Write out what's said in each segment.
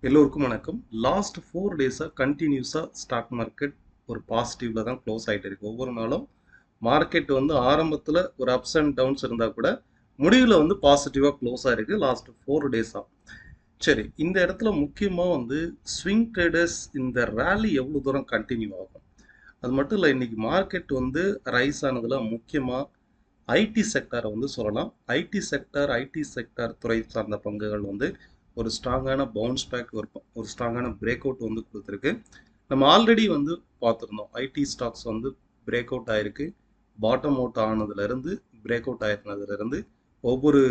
எல்லோருக்கும் வணக்கம். லாஸ்ட் 4 டேஸா கண்டினியூஸா ஸ்டாக் மார்க்கெட் ஒரு பாசிட்டிவ்ல தான் க்ளோஸ் ஆயிட்டு இருக்கு. ஒவ்வொரு நாளும் மார்க்கெட் வந்து ஆரம்பத்துல ஒரு அப்ஸ் அண்ட் டவுன்ஸ் இருந்தா கூட முடிவுல வந்து பாசிட்டிவா க்ளோஸ் ஆயிருக்கு லாஸ்ட் 4 டேஸா. சரி, இந்த இடத்துல முக்கியமா வந்து ஸ்விங் ட்ரேடர்ஸ் இந்த ரேலி எவ்வளவு தூரம் கண்டினியூ ஆகும். அது மட்டும் இல்ல, இன்னைக்கு மார்க்கெட் வந்து ரைஸ் ஆனதுல முக்கியமா ஐடி செக்டாரை வந்து சொல்லலாம். ஐடி செக்டார் துறை சார்ந்த பங்குகள் வந்து ஒரு ஸ்ட்ராங்கான பவுன்ஸ் பேக், ஒரு ஸ்ட்ராங்கான பிரேக் அவுட் வந்து கொடுத்துருக்கு. நம்ம ஆல்ரெடி வந்து பார்த்துருந்தோம், ஐடி ஸ்டாக்ஸ் வந்து பிரேக் அவுட் ஆயிருக்கு. பாட்டம் அவுட் ஆனதுலேருந்து, பிரேக் அவுட் ஆயிருந்ததுலேருந்து ஒவ்வொரு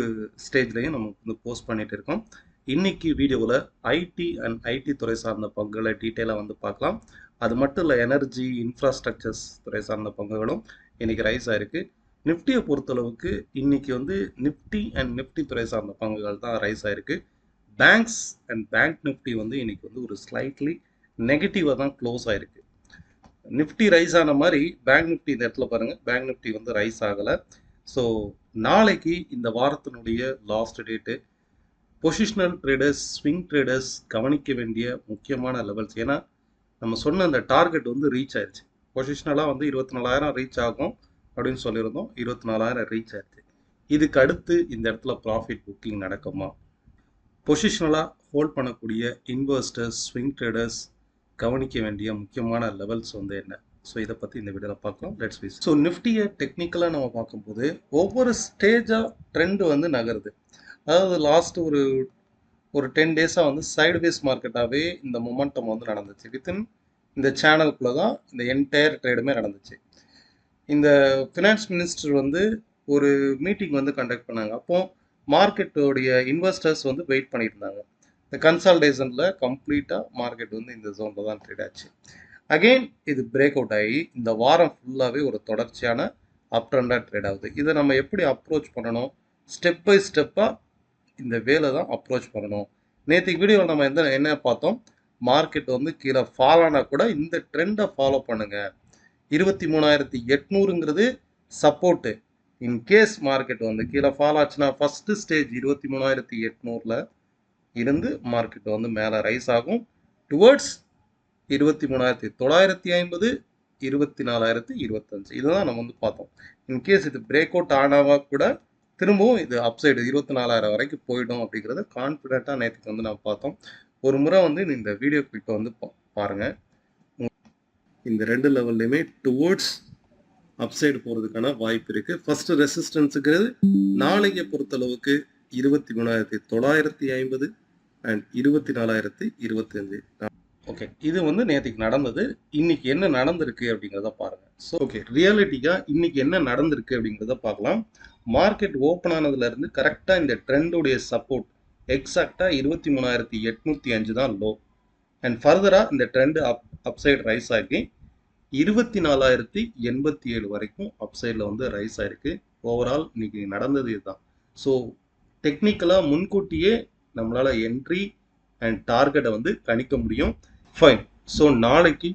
ஸ்டேஜ்லையும் நம்ம வந்து போஸ்ட் பண்ணிட்டு இருக்கோம். இன்னைக்கு வீடியோவில் ஐடி துறை சார்ந்த பங்குகளை டீட்டெயிலாக வந்து பார்க்கலாம். அது மட்டும் இல்லை, எனர்ஜி இன்ஃப்ராஸ்ட்ரக்சர்ஸ் துறை சார்ந்த பங்குகளும் இன்னைக்கு ரைஸ் ஆயிருக்கு. நிஃப்டியை பொறுத்தளவுக்கு இன்னைக்கு வந்து நிஃப்டி துறை சார்ந்த பங்குகள் தான் ரைஸ் ஆயிருக்கு. பேங்க்ஸ் அண்ட் பேங்க் நிஃப்டி வந்து இன்னைக்கு வந்து ஒரு ஸ்லைட்லி நெகட்டிவாக தான் க்ளோஸ் ஆயிருக்கு. நிஃப்டி ரைஸ் ஆன மாதிரி பேங்க் நிஃப்டி இந்த இடத்துல பாருங்க, பேங்க் நிஃப்டி வந்து ரைஸ் ஆகலை. ஸோ நாளைக்கு இந்த வாரத்தினுடைய last date positional traders, swing traders கவனிக்க வேண்டிய முக்கியமான லெவல்ஸ். ஏன்னா நம்ம சொன்ன அந்த டார்கெட் வந்து ரீச் ஆயிடுச்சு. பொசிஷனலாக வந்து 24,000 ரீச் ஆகும் அப்படின்னு சொல்லியிருந்தோம். 24,000 ரீச் ஆயிடுச்சு. இதுக்கு அடுத்து இந்த இடத்துல ப்ராஃபிட் புக்கிங் நடக்குமா? பொசிஷனலாக ஹோல்ட் பண்ணக்கூடிய இன்வெஸ்டர்ஸ், ஸ்விங் ட்ரேடர்ஸ் கவனிக்க வேண்டிய முக்கியமான லெவல்ஸ் வந்து என்ன? ஸோ இதை பற்றி இந்த வீடியோவில் பார்க்கலாம். Let's views. ஸோ நிஃப்டியை டெக்னிக்கலாக நம்ம பார்க்கும்போது ஒவ்வொரு ஸ்டேஜாக ட்ரெண்டு வந்து நகருது. அதாவது லாஸ்ட் ஒரு 10 டேஸாக வந்து சைடுவேஸ் மார்க்கெட்டாகவே இந்த மொமெண்டம் வந்து நடந்துச்சு. வித்தின் இந்த சேனலுக்குள்ளே தான் இந்த என்டையர் ட்ரேடுமே நடந்துச்சு. இந்த ஃபினான்ஸ் மினிஸ்டர் வந்து ஒரு மீட்டிங் வந்து கண்டக்ட் பண்ணாங்க. அப்போ மார்க்கெட்டோடைய இன்வெஸ்டர்ஸ் வந்து வெயிட் பண்ணிட்டு இருந்தாங்க. இந்த கன்சால்டேஷனில் கம்ப்ளீட்டாக மார்க்கெட் வந்து இந்த ஜோனில் தான் ட்ரேட் ஆச்சு. அகெயின் இது பிரேக் அவுட் ஆகி இந்த வாரம் ஃபுல்லாகவே ஒரு தொடர்ச்சியான அப் ட்ரெண்டாக ட்ரேட் ஆகுது. இதை நம்ம எப்படி அப்ரோச் பண்ணணும்? ஸ்டெப் பை ஸ்டெப்பாக இந்த வேலை தான் அப்ரோச் பண்ணணும். நேற்றுக்கு வீடியோவில் நம்ம என்ன பார்த்தோம்? மார்க்கெட் வந்து கீழே ஃபால் ஆனால் கூட இந்த ட்ரெண்டை ஃபாலோ பண்ணுங்க. 23,800ங்கிறது சப்போர்ட்டு. இன்கேஸ் மார்க்கெட் வந்து கீழே ஃபால் ஆச்சுன்னா ஃபர்ஸ்ட் ஸ்டேஜ் 23,800ல இருந்து மார்க்கெட் வந்து மேலே ரைஸ் ஆகும் டுவர்ட்ஸ் 23,950, 24,025. இதுதான் நம்ம வந்து பார்த்தோம். இன்கேஸ் இது பிரேக் அவுட் ஆனாவா கூட திரும்பவும் இது அப்சைடு 24,000 வரைக்கும் போயிடும் அப்படிங்கிறத கான்ஃபிடென்ட்டாக நேற்றுக்கு வந்து நம்ம பார்த்தோம். ஒரு முறை வந்து இந்த வீடியோ கிளிப்பை வந்து பாருங்கள். இந்த ரெண்டு லெவல்லையுமே டுவோர்ட்ஸ் அப்சைடு போகிறதுக்கான வாய்ப்பு இருக்குது. ஃபர்ஸ்ட் ரெசிஸ்டன்ஸுங்கிறது நாளைக்கு பொறுத்தளவுக்கு 23,950 அண்ட் 24,025. ஓகே, இது வந்து நேற்றுக்கு நடந்தது. இன்னைக்கு என்ன நடந்திருக்கு அப்படிங்கிறத பாருங்க. ஸோ ஓகே, ரியாலிட்டிக்காக இன்னைக்கு என்ன நடந்திருக்கு அப்படிங்கிறத பார்க்கலாம். மார்க்கெட் ஓப்பன் ஆனதுலேருந்து கரெக்டாக இந்த ட்ரெண்டுடைய சப்போர்ட் எக்ஸாக்டாக 23,805 தான் லோ. அண்ட் ஃபர்தராக இந்த ட்ரெண்டு அப்சைடு ரைஸ் ஆகி 24,087 வரைக்கும் அப்சைடில் வந்து ரைஸ் ஆயிருக்கு. ஓவரால் இன்னைக்கு நடந்தது இதுதான். ஸோ டெக்னிக்கலாக முன்கூட்டியே நம்மளால் என்ட்ரி அண்ட் டார்கெட்டை வந்து கணிக்க முடியும். ஃபைன். ஸோ நாளைக்கு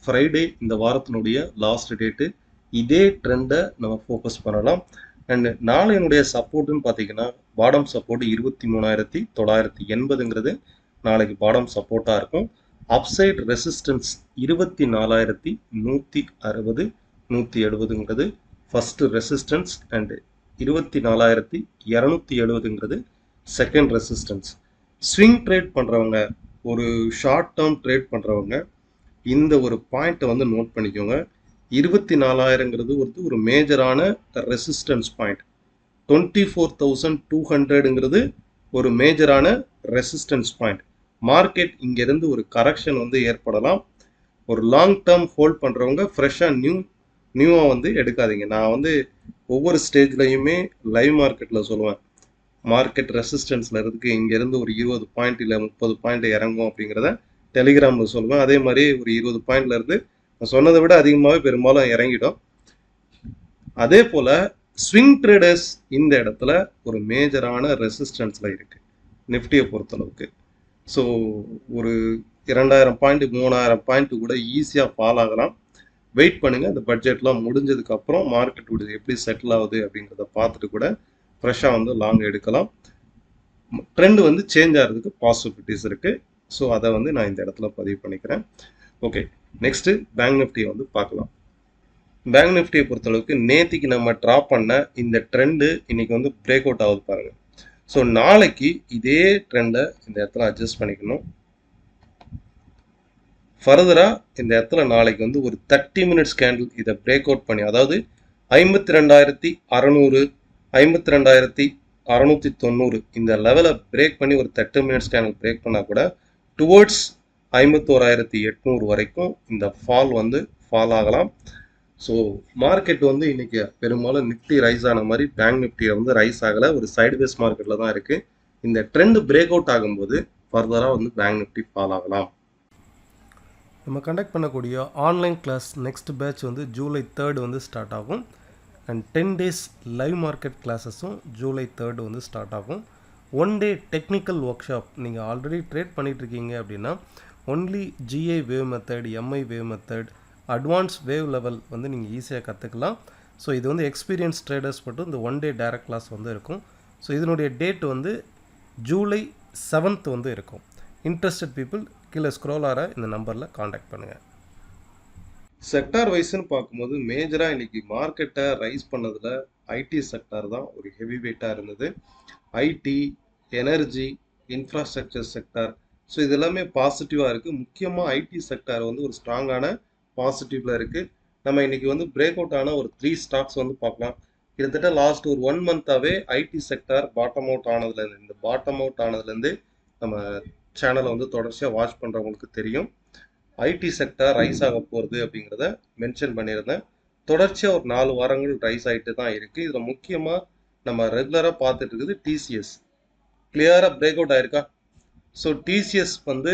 ஃப்ரைடே, இந்த வாரத்தினுடைய லாஸ்ட் டேட்டு. இதே ட்ரெண்டை நம்ம ஃபோக்கஸ் பண்ணலாம். அண்ட் நாளையினுடைய சப்போர்ட்டுன்னு பார்த்தீங்கன்னா பாடம் சப்போர்ட் 23,980ங்கிறது நாளைக்கு பாடம் சப்போர்ட்டாக இருக்கும். அப்சைட் ரெசிஸ்டன்ஸ் 24,160, 170ங்கிறது ஃபர்ஸ்ட் ரெசிஸ்டன்ஸ். அண்ட் 24,270ங்கிறது செகண்ட் ரெசிஸ்டன்ஸ். ஸ்விங் ட்ரேட் பண்ணுறவங்க, ஒரு ஷார்ட் டேர்ம் ட்ரேட் பண்ணுறவங்க இந்த ஒரு பாயிண்ட்டை வந்து நோட் பண்ணிக்கோங்க. 24,000ங்கிறது ஒரு மேஜரான ரெசிஸ்டன்ஸ் பாயிண்ட். 24,200ங்கிறது ஒரு மேஜரான ரெசிஸ்டன்ஸ் பாயிண்ட். மார்க்கெட் இங்கேருந்து ஒரு கரெக்ஷன் வந்து ஏற்படலாம். ஒரு லாங் டேர்ம் ஹோல்ட் பண்ணுறவங்க ஃப்ரெஷ்ஷாக நியூவாக வந்து எடுக்காதீங்க. நான் வந்து ஒவ்வொரு ஸ்டேஜ்லையுமே லைவ் மார்க்கெட்டில் சொல்லுவேன், மார்க்கெட் ரெசிஸ்டன்ஸில் இருக்கு இங்கேருந்து ஒரு 20 பாயிண்ட் இல்லை 30 பாயிண்ட் இறங்கும் அப்படிங்கிறத டெலிகிராமில் சொல்லுவேன். அதே மாதிரி ஒரு 20 பாயிண்ட்ல இருந்து நான் சொன்னதை விட அதிகமாகவே பெரும்பாலும் இறங்கிடும். அதே போல் ஸ்விங் ட்ரேடர்ஸ் இந்த இடத்துல ஒரு மேஜரான ரெசிஸ்டன்ஸில் இருக்குது நிஃப்டியை பொறுத்தளவுக்கு. ஸோ ஒரு 2,000 பாயிண்ட் 3,000 பாயிண்ட் கூட ஈஸியாக ஃபால் ஆகலாம். வெயிட் பண்ணுங்கள். இந்த பட்ஜெட்லாம் முடிஞ்சதுக்கப்புறம் மார்க்கெட் எப்படி செட்டில் ஆகுது அப்படிங்கிறத பார்த்துட்டு கூட ஃப்ரெஷ்ஷாக வந்து லாங் எடுக்கலாம். ட்ரெண்ட் வந்து சேஞ்ச் ஆகிறதுக்கு பாசிபிலிட்டிஸ் இருக்குது. ஸோ அதை வந்து நான் இந்த இடத்துல பதிவு பண்ணிக்கிறேன். ஓகே, நெக்ஸ்ட்டு பேங்க் நிஃப்டியை வந்து பார்க்கலாம். பேங்க் நிஃப்டியை பொறுத்தளவுக்கு நேத்திக்கு நம்ம ட்ராப் பண்ண இந்த ட்ரெண்டு இன்னைக்கு வந்து பிரேக் அவுட் ஆகுது பாருங்க. ஸோ நாளைக்கு இதே ட்ரெண்டை இந்த இடத்துல அட்ஜஸ்ட் பண்ணிக்கணும். ஃபர்தராக இந்த இடத்துல நாளைக்கு வந்து ஒரு 30 மினிட்ஸ் கேண்டில் இதை பிரேக் அவுட் பண்ணி, அதாவது 52,600 52,690 இந்த லெவலை பிரேக் பண்ணி ஒரு 30 மினிட்ஸ் கேண்டில் பிரேக் பண்ணால் கூட டுவோர்ட்ஸ் 51,800 வரைக்கும் இந்த ஃபால் வந்து ஃபால் ஆகலாம். ஸோ மார்க்கெட் வந்து இன்னைக்கு பெரும்பாலும் நிஃப்டி ரைஸ் ஆன மாதிரி பேங்க் நிஃப்டியை வந்து ரைஸ் ஆகலை, ஒரு சைட்வேஸ் மார்க்கெட்டில் தான் இருக்குது. இந்த ட்ரெண்ட் பிரேக் அவுட் ஆகும்போது ஃபர்தராக வந்து பேங்க் நிஃப்டி ஃபால் ஆகலாம். நம்ம கண்டக்ட் பண்ணக்கூடிய ஆன்லைன் கிளாஸ் நெக்ஸ்ட் பேட்ச் வந்து ஜூலை 3 வந்து ஸ்டார்ட் ஆகும். அண்ட் 10 டேஸ் லைவ் மார்க்கெட் கிளாஸஸும் ஜூலை 3 வந்து ஸ்டார்ட் ஆகும். 1 டே டெக்னிக்கல் ஒர்க் ஷாப் நீங்கள் ஆல்ரெடி ட்ரேட் பண்ணிகிட்ருக்கீங்க அப்படின்னா only GI wave method, MI wave method, advance wave level வந்து நீங்கள் ஈஸியாக கற்றுக்கலாம். ஸோ இது வந்து எக்ஸ்பீரியன்ஸ் ட்ரேடர்ஸ் மட்டும் இந்த 1 டே டைரக்ட் கிளாஸ் வந்து இருக்கும். ஸோ இதனுடைய டேட் வந்து ஜூலை 7th வந்து இருக்கும். இன்ட்ரெஸ்டட் பீப்புள் கீழே ஸ்க்ரோல் ஆகிற இந்த நம்பரில் காண்டாக்ட் பண்ணுங்கள். செக்டார் வைஸ்ன்னு பார்க்கும்போது மேஜராக இன்னைக்கு மார்க்கெட்டை ரைஸ் பண்ணதில் ஐடி செக்டார் தான் ஒரு ஹெவி வெயிட்டாக இருந்தது. IT, energy, infrastructure sector, so இது எல்லாமே பாசிட்டிவாக இருக்குது. முக்கியமாக ஐடி செக்டார் வந்து ஒரு ஸ்ட்ராங்கான பாசிட்டிவ்ல இருக்குது. நம்ம இன்னைக்கு வந்து பிரேக் அவுட் ஆன ஒரு 3 ஸ்டாக்ஸ் வந்து பார்க்கலாம். கிட்டத்தட்ட லாஸ்ட் ஒரு 1 மந்தாவே ஐடி செக்டார் பாட்டம் அவுட் ஆனதுலேருந்து, இந்த பாட்டம் அவுட் ஆனதுலேருந்து நம்ம சேனலை வந்து தொடர்ச்சியாக வாட்ச் பண்ணுறவங்களுக்கு தெரியும். ஐடி செக்டார் ரைஸ் ஆக போகிறது அப்படிங்கிறத மென்ஷன் பண்ணியிருந்தேன். தொடர்ச்சியாக ஒரு 4 வாரங்கள் ரைஸ் ஆகிட்டு தான் இருக்குது. இதில் முக்கியமாக நம்ம ரெகுலராக பார்த்துட்டு இருக்குது டிசிஎஸ் கிளியராக பிரேக் அவுட் ஆயிருக்கா. ஸோ டிசிஎஸ் வந்து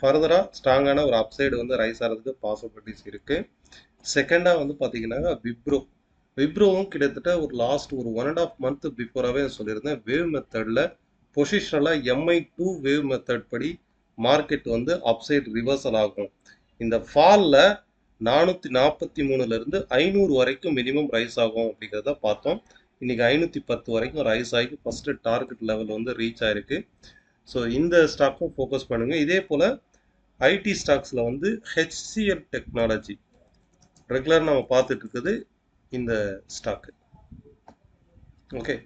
ஃபர்தராக ஸ்ட்ராங்கான ஒரு அப்சைடு வந்து ரைஸ் ஆகிறதுக்கு பாசிபிலிட்டிஸ் இருக்குது. செகண்டாக வந்து பார்த்தீங்கன்னா விப்ரோவும் கிட்டத்தட்ட ஒரு லாஸ்ட் ஒரு 1.5 மந்த் பிஃபோராகவே சொல்லியிருந்தேன். வேவ் மெத்தடில் பொசிஷனலாக MI2 வேவ் மெத்தட் படி மார்க்கெட் வந்து அப்சைட் ரிவர்சல் ஆகும். இந்த ஃபாலில் 443 500 வரைக்கும் மினிமம் ரைஸ் ஆகும் அப்படிங்கிறத பார்த்தோம். இன்னைக்கு 510 வரைக்கும் ரைஸ் ஆகி ஃபர்ஸ்ட் டார்கெட் லெவல் வந்து ரீச் ஆயிருக்கு. ஸோ இந்த ஸ்டாக்கும் ஃபோக்கஸ் பண்ணுங்க. இதே போல் ஐடி ஸ்டாக்ஸில் வந்து HCL டெக்னாலஜி ரெகுலர் நம்ம பார்த்துட்டு இருக்குது இந்த ஸ்டாக்கு. ஓகே,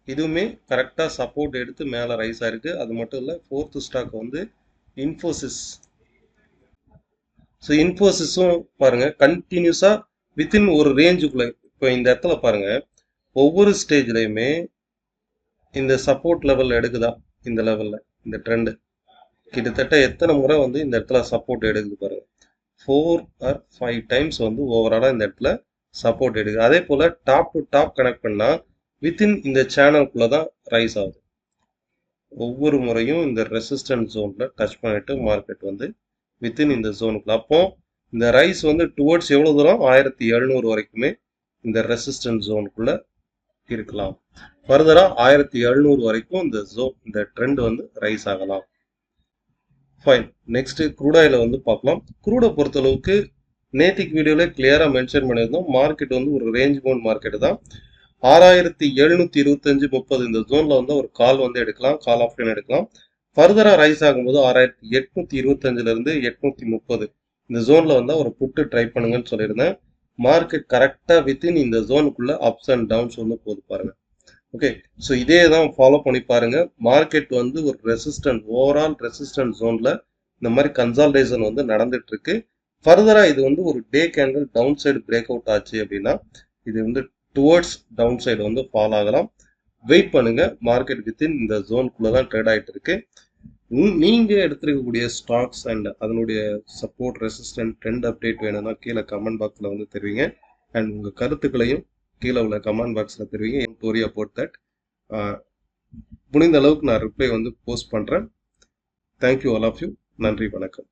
இதுவுமே கரெக்டாக சப்போர்ட் எடுத்து மேலே ரைஸ் ஆயிருக்கு. அது மட்டும் இல்லை, 4th ஸ்டாக் வந்து இன்ஃபோசிஸ். ஸோ இன்ஃபோசிஸும் பாருங்க கண்டினியூஸாக வித்தின் ஒரு ரேஞ்சுக்குள்ள. இப்போ இந்த இடத்துல பாருங்க ஒவ்வொரு ஸ்டேஜ்லையுமே இந்த சப்போர்ட் லெவல் எடுக்குதா, இந்த லெவலில் இந்த ட்ரெண்டு கிட்டத்தட்ட எத்தனை முறை வந்து இந்த இடத்துல சப்போர்ட் எடுக்குது பாருங்க. 4 or 5 டைம்ஸ் வந்து ஓவராலாக இந்த இடத்துல சப்போர்ட் எடுக்குது. அதே போல் டாப் டு டாப் கனெக்ட் பண்ணால் வித்தின் இந்த சேனலுக்குள்ளே தான் ரைஸ் ஆகுது. ஒவ்வொரு முறையும் இந்த ரெசிஸ்டன்ஸ் ஜோனில் டச் பண்ணிட்டு மார்க்கெட் வந்து வித்தின் இந்த ஜோனுக்குள்ள. அப்போ இந்த ரைஸ் வந்து டுவர்ட்ஸ் எவ்வளோ தூரம், 1700 வரைக்குமே இந்த ரெசிஸ்டன்ஸ் ஜோனுக்குள்ள இருக்கலாம். ஃபர்தராக 1700 வரைக்கும் இந்த ட்ரெண்ட் வந்து ரைஸ் ஆகலாம். ஃபைன், நெக்ஸ்ட் க்ரூடாயில் வந்து பார்க்கலாம். க்ரூடை பொறுத்தளவுக்கு நேத்திக் வீடியோவில் கிளியராக மென்ஷன் பண்ணியிருந்தோம். மார்க்கெட் வந்து ஒரு ரேஞ்ச் பவுண்ட் மார்க்கெட் தான். 6725-30 இந்த ஜோனில் வந்து ஒரு கால் வந்து எடுக்கலாம், கால் ஆப்ஷன் எடுக்கலாம். ஃபர்தராக ரைஸ் ஆகும்போது 6825 830 இந்த ஜோனில் வந்து ஒரு புட்டு ட்ரை பண்ணுங்கன்னு சொல்லியிருந்தேன். மார்க்கெட் கரெக்டாக வித்தின் இந்த ஜோனுக்குள்ள அப்ஸ் அண்ட் டவுன்ஸ் வந்து போது பாருங்க. ஓகே, ஸோ இதே தான் ஃபாலோ பண்ணி பாருங்க. மார்க்கெட் வந்து ஒரு ஓவரால் ரெசிஸ்டன்ட் ஜோன்ல இந்த மாதிரி கன்சால்டேஷன் வந்து நடந்துட்டு இருக்கு. ஃபர்தராக இது வந்து ஒரு day candle down side break out ஆச்சு அப்படின்னா இது வந்து டுவர்ட்ஸ் டவுன் சைடு வந்து ஃபால் ஆகலாம். வெயிட் பண்ணுங்க, மார்க்கெட் வித்தின் இந்த ஜோனுக்குள்ள தான் ட்ரேட் ஆகிட்டு இருக்கு. நீங்க எடுத்துருக்கக்கூடிய ஸ்டாக்ஸ் அண்ட் அதனுடைய சப்போர்ட், ரெசிஸ்டன்ட், ட்ரெண்ட் அப்டேட் வேணும்னா கீழே கமெண்ட் பாக்ஸில் வந்து தெரிவிங்க. அண்ட் உங்கள் கருத்துக்களையும் கீழே உள்ள கமெண்ட் பாக்ஸில் தெரிவிங்க. டோரி அபவுட் தட். முடிந்த அளவுக்கு நான் ரிப்ளை வந்து போஸ்ட் பண்ணுறேன். Thank you all of you. நன்றி, வணக்கம்.